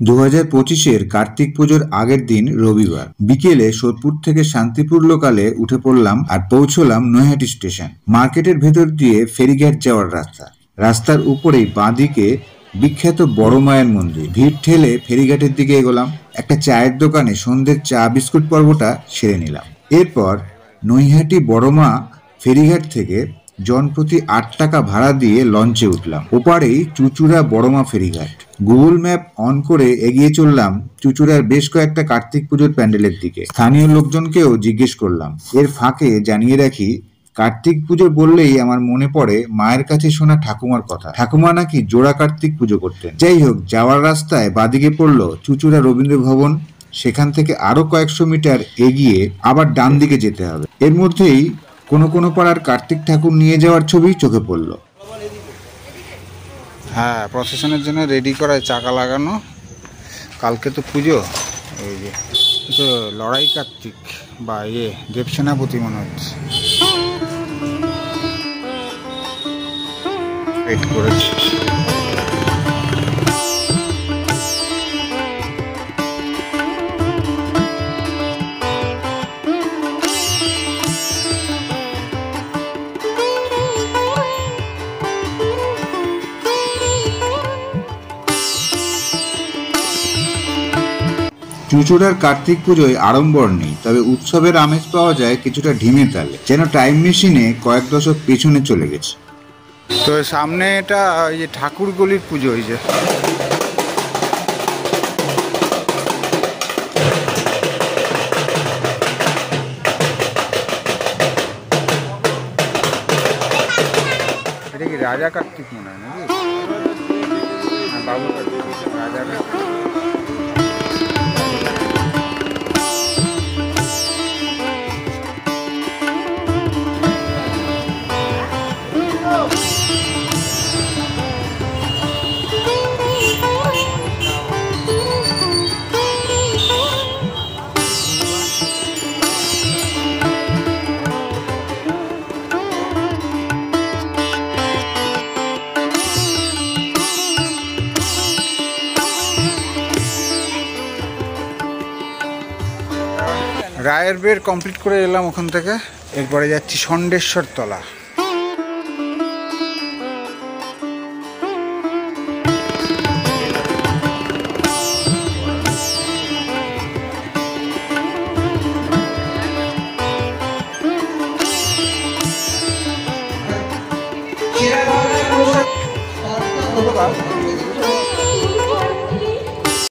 2025-এর কার্তিক পুজোর আগের দিন রবিবার বিকেলে সোদপুর থেকে শান্তিপুর লোকালে উঠে পড়লাম আর পৌঁছলাম নৈহাটি স্টেশন। মার্কেটের ভেতর দিয়ে ফেরিঘাট যাওয়ার রাস্তার উপরেই বাঁদিকে বিখ্যাত বড় মায়ের মন্দির। ভিড় ঠেলে ফেরিঘাটের দিকে এগোলাম। একটা চায়ের দোকানে সন্ধ্যের চা বিস্কুট পর্বটা সেরে নিলাম। এরপর নৈহাটি বড় মা ফেরিঘাট থেকে জনপ্রতি 8 টাকা ভাড়া দিয়ে লঞ্চে উঠলাম। ওপারেই চুঁচুড়া বড়মা ফেরিঘাট। গুগল ম্যাপ অন করে এগিয়ে চললাম চুঁচুড়ার বেশ কয়েকটা কার্তিক পুজোর প্যান্ডেলের দিকে। স্থানীয় লোকজনকেও জিজ্ঞেস করলাম। এর ফাঁকে জানিয়ে রাখি, কার্তিক পুজো বললেই আমার মনে পড়ে মায়ের কাছে শোনা ঠাকুমার কথা। ঠাকুমা নাকি জোড়া কার্তিক পুজো করতেন। যাই হোক, যাওয়ার রাস্তায় বাদিকে পড়ল চুঁচুড়া রবীন্দ্র ভবন। সেখান থেকে আরো কয়েকশো মিটার এগিয়ে আবার ডান দিকে যেতে হবে। এর মধ্যেই কোনো পাড়ার কার্তিক ঠাকুর নিয়ে যাওয়ার ছবি চোখে পড়ল। হ্যাঁ, প্রসেশনের জন্য রেডি করায় চাকা লাগানো। কালকে তো পুজো। এই যে তো লড়াই কার্তিক বা দেবসেনাপতি মনে হচ্ছে। ওয়েট করেছি। চুঁচুড়ার কার্তিক পুজোয় আড়ম্বর নেই, তবে উৎসবের আমেজ পাওয়া যায় কিছুটা ঢিমে তালে, যেন টাইম মেশিনে কয়েক দশক পেছনে চলে গেছে। তো সামনে এটা এই যে ঠাকুরগলির পুজো। এই যে এটা কি রাজা কার্তিক মনে হয় নাকি? বাবু কার্তিক, রাজা কার্তিক। রায়ের বের কমপ্লিট করে এলাম ওখান থেকে। এরপরে যাচ্ছি ষণ্ডেশ্বর তলা।